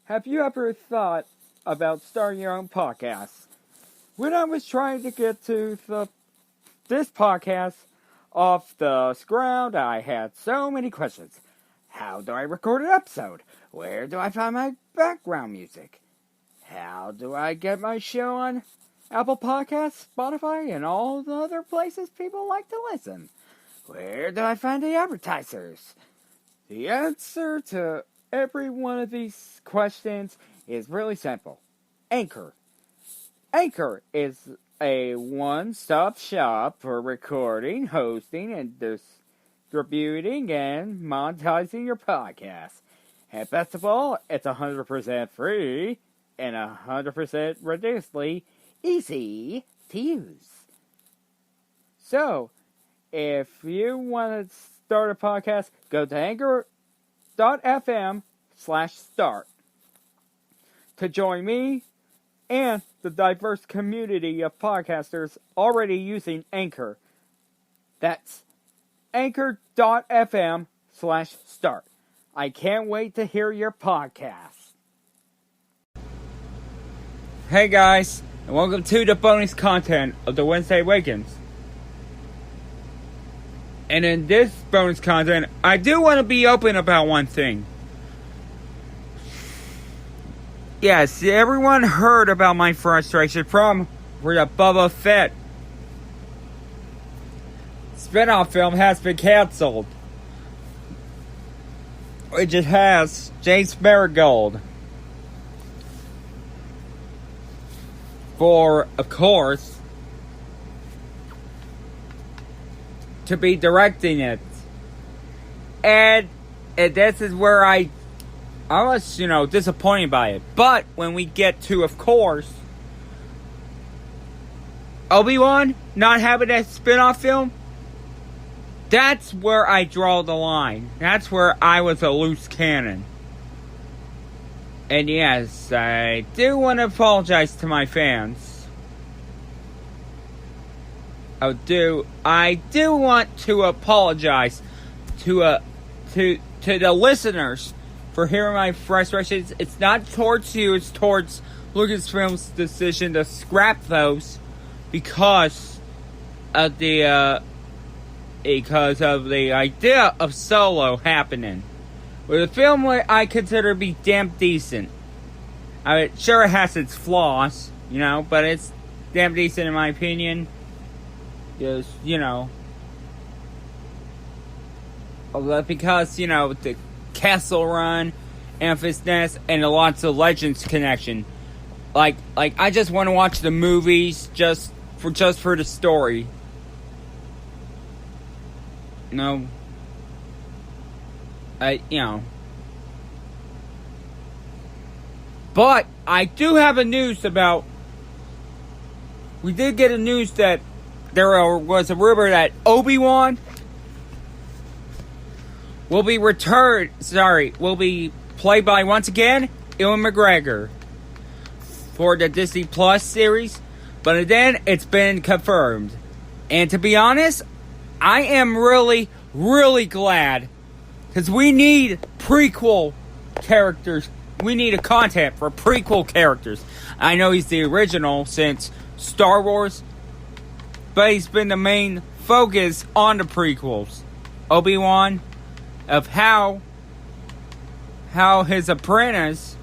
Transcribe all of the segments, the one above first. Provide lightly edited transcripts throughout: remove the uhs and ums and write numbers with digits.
Have you ever thought about starting your own podcast? When I was trying to get to this podcast off the ground, I had so many questions. How do I record an episode? Where do I find my background music? How do I get my show on Apple Podcasts, Spotify, and all the other places people like to listen? Where do I find the advertisers? The answer to every one of these questions is really simple. Anchor. Anchor is a one-stop shop for recording, hosting, and distributing and monetizing your podcast. And best of all, it's 100% free and 100% ridiculously easy to use. So, if you want to start a podcast, go to anchor.fm/start to join me and the diverse community of podcasters already using Anchor. That's anchor.fm/start. I can't wait to hear your podcast. Hey guys, and welcome to the bonus content of the Wednesday Awakens. And in this bonus content, I do want to be open about one thing. Yes, everyone heard about my frustration from where the Boba Fett spin-off film has been canceled. Which it has James Marigold for, of course, to be directing it. And this is where I was, disappointed by it. But when we get to, of course, Obi-Wan not having that spin-off film, that's where I draw the line. That's where I was a loose cannon. And yes, I do want to apologize to my fans. I do want to apologize to the listeners for hearing my frustrations. It's not towards you, it's towards Lucasfilm's decision to scrap those because of the idea of Solo happening. With a film I consider to be damn decent. I mean, sure it has its flaws, but it's damn decent in my opinion. Just, because, the Castle Run, Enfys Nest, and lots of Legends connection. Like I just want to watch the movies just for the story. No. But I do have a news about. We did get a news that there was a rumor that Obi-Wan will be will be played by, once again, Ewan McGregor for the Disney Plus series. But then it's been confirmed. And to be honest, I am really, really glad. Because we need prequel characters. We need a content for prequel characters. I know he's the original since Star Wars. But he's been the main focus on the prequels. Obi-Wan, of how his apprentice,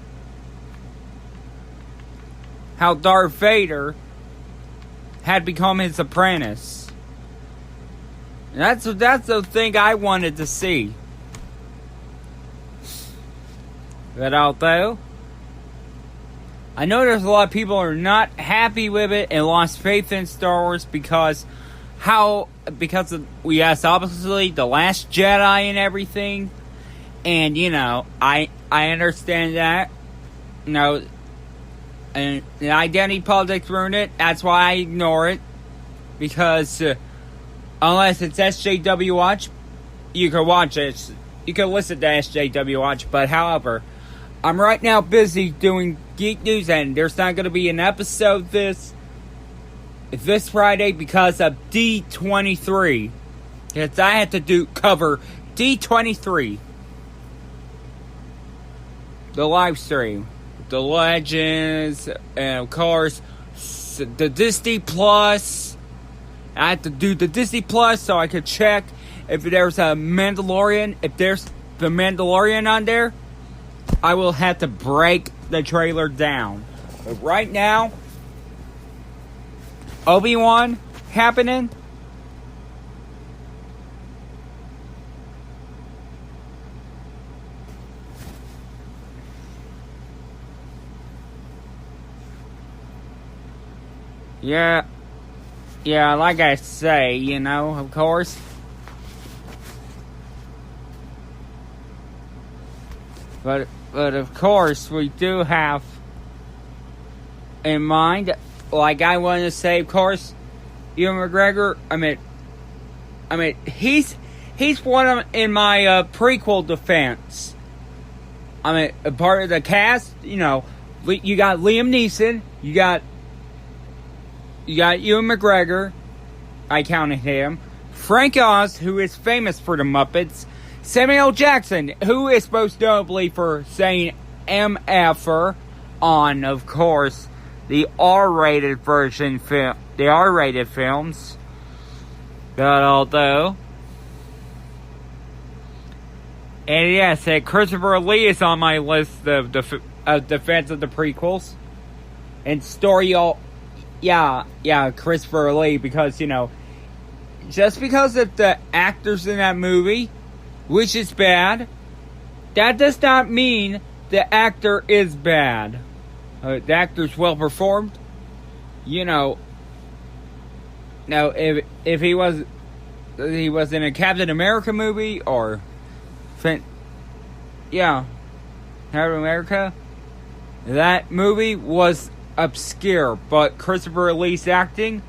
how Darth Vader had become his apprentice. And that's the thing I wanted to see. But although I know there's a lot of people who are not happy with it and lost faith in Star Wars because we asked obviously The Last Jedi and everything. And I understand that. And the identity politics ruined it. That's why I ignore it. Because unless it's SJW Watch, you can watch it. You can listen to SJW Watch. But however, I'm right now busy doing Geek News, and there's not going to be an episode this Friday because of D23. Because I had to cover D23. the live stream, the Legends, and of course the Disney Plus. I had to do the Disney Plus so I could check if there's a Mandalorian. If there's the Mandalorian on there, I will have to break the trailer down. But right now, Obi-Wan happening. Yeah, like I say, of course. But of course, we do have in mind, like I want to say, of course, Ewan McGregor. I mean, he's one of in my prequel defense. I mean, a part of the cast. You got Liam Neeson. You got Ewan McGregor. I counted him. Frank Oz, who is famous for the Muppets. Samuel Jackson, who is most notably for saying MFer on, of course, the R-rated version the R-rated films. But although, and yes, Christopher Lee is on my list of defense of the prequels. And Christopher Lee, because, just because of the actors in that movie, which is bad, that does not mean the actor is bad. The actor's well performed. Now if he was in a Captain America movie or Captain America, that movie was obscure, but Christopher Lee's acting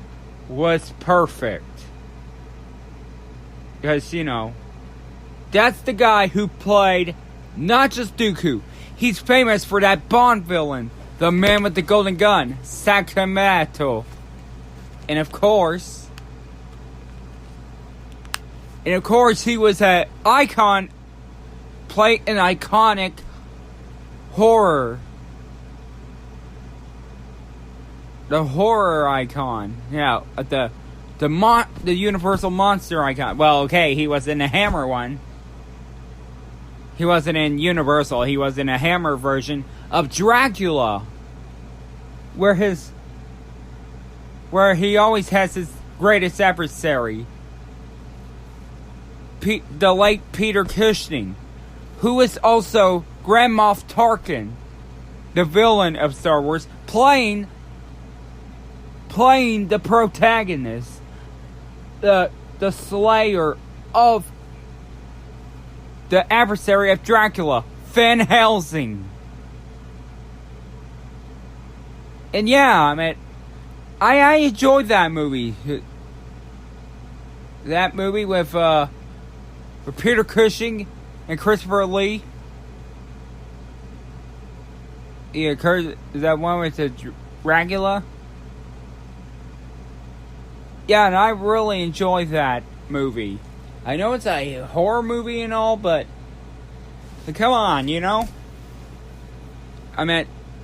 was perfect. Because, that's the guy who played not just Dooku. He's famous for that Bond villain, the man with the golden gun, Sakamoto. And of course, he was an iconic horror. The horror icon. The Universal monster icon. Well, okay, he was in the Hammer one. He wasn't in Universal. He was in a Hammer version of Dracula, where he always has his greatest adversary, the late Peter Cushing, who is also Grand Moff Tarkin, the villain of Star Wars, playing the protagonist, the slayer of the adversary of Dracula, Van Helsing. And I enjoyed that movie. That movie with Peter Cushing and Christopher Lee. Yeah, is that one with the Dracula? Yeah, and I really enjoyed that movie. I know it's a horror movie and all, but come on,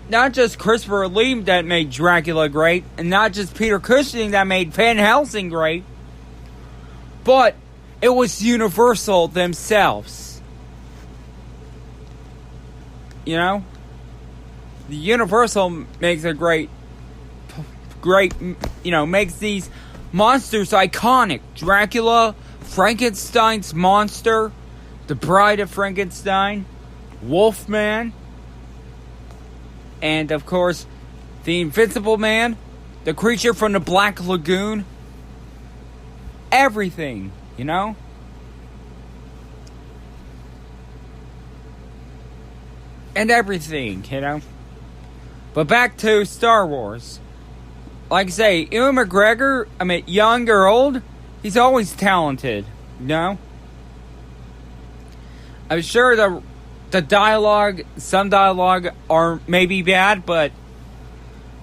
not just Christopher Lee that made Dracula great, and not just Peter Cushing that made Van Helsing great, but it was Universal themselves. The Universal makes a great, makes these monsters iconic. Dracula, Frankenstein's monster, the Bride of Frankenstein, Wolfman, and of course, the Invincible Man, the creature from the Black Lagoon. Everything, And everything, But back to Star Wars. Like I say, Ewan McGregor, young or old, he's always talented, I'm sure the dialogue, some dialogue are maybe bad, but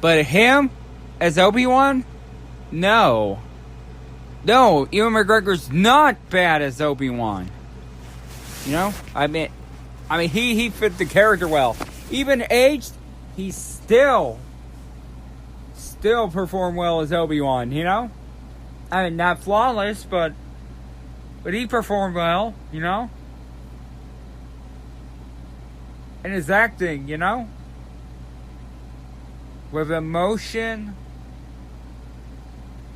him as Obi-Wan, no, Ewan McGregor's not bad as Obi-Wan. He fit the character well. even aged, he still performed well as Obi-Wan, you know? I mean, not flawless, but he performed well, you know? And his acting, you know? With emotion,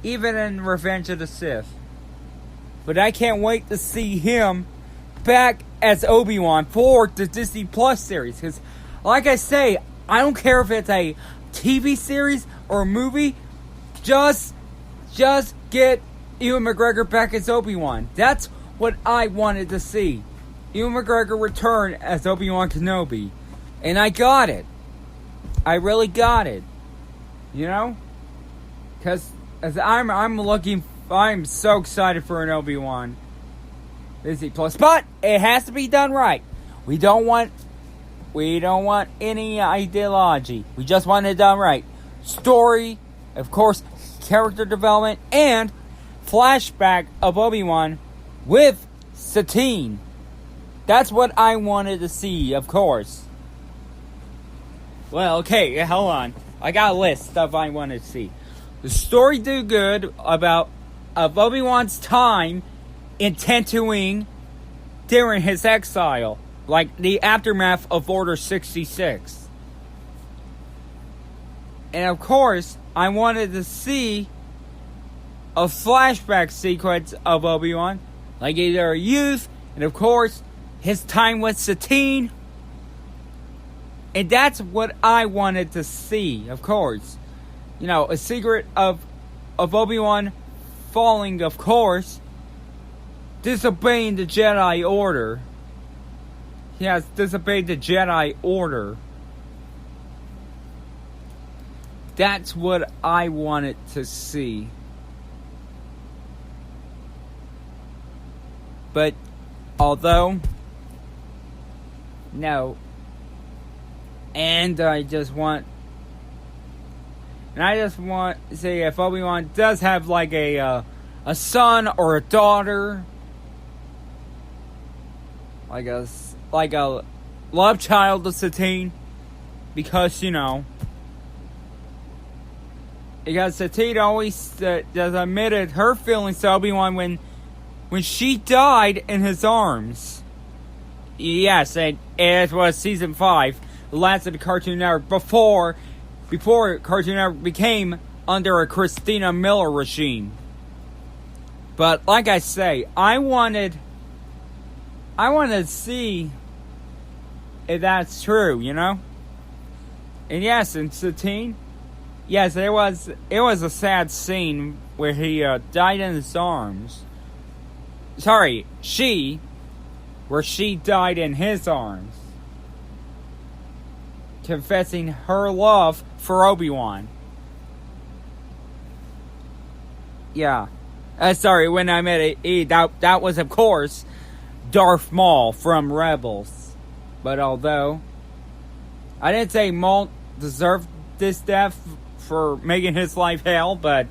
even in Revenge of the Sith. But I can't wait to see him back as Obi-Wan for the Disney Plus series. Because, like I say, I don't care if it's a TV series or a movie. Just get Ewan McGregor back as Obi-Wan. That's what I wanted to see. Ewan McGregor return as Obi-Wan Kenobi. And I got it. I really got it. You know? Because I'm so excited for an Obi-Wan Disney Plus. But it has to be done right. We don't want any ideology. We just want it done right. Story, of course, character development, and flashback of Obi-Wan with Satine. That's what I wanted to see, of course. Well, okay, hold on. I got a list of stuff I wanted to see. The story do good of Obi-Wan's time in Tatooine during his exile. Like the aftermath of Order 66. And of course, I wanted to see a flashback sequence of Obi-Wan. Like either a youth, and of course, his time with Satine. And that's what I wanted to see, of course. You know, a secret of Obi-Wan falling, of course, disobeying the Jedi Order. He has disobeyed the Jedi Order. That's what I wanted to see. But, although, no. And I just want to say if Obi-Wan does have like a son or a daughter, like a love child of Satine, because Satine always just admitted her feelings to Obi-Wan when she died in his arms. Yes, and it was season 5, the last of the Cartoon Network, before Cartoon Network became under a Christina Miller regime. But like I say, I wanted to see if that's true, you know? And yes, in Satine, yes, it was a sad scene where he died in his arms. Sorry, where she died in his arms, confessing her love for Obi-Wan. Yeah. Sorry, when I meant it, that was, of course, Darth Maul from Rebels. But although I didn't say Maul deserved this death for making his life hell, but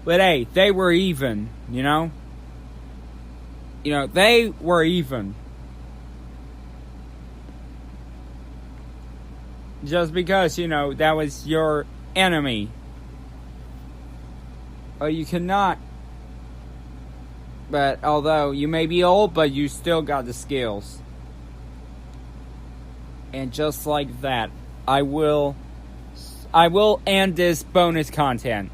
hey, they were even, you know? They were even. Just because, that was your enemy. Or you cannot. But although you may be old, but you still got the skills. And just like that, I will end this bonus content.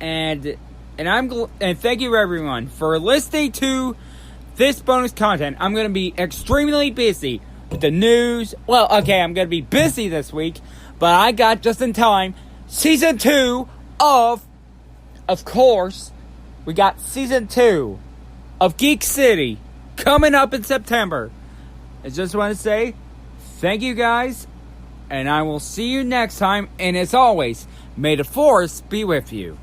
And thank you everyone for listening to this bonus content. I'm going to be extremely busy with the news. Well, okay, I'm going to be busy this week, but I got just in time season 2 of course, we got season 2 of Geek City coming up in September. I just want to say thank you guys, and I will see you next time. And as always, may the Force be with you.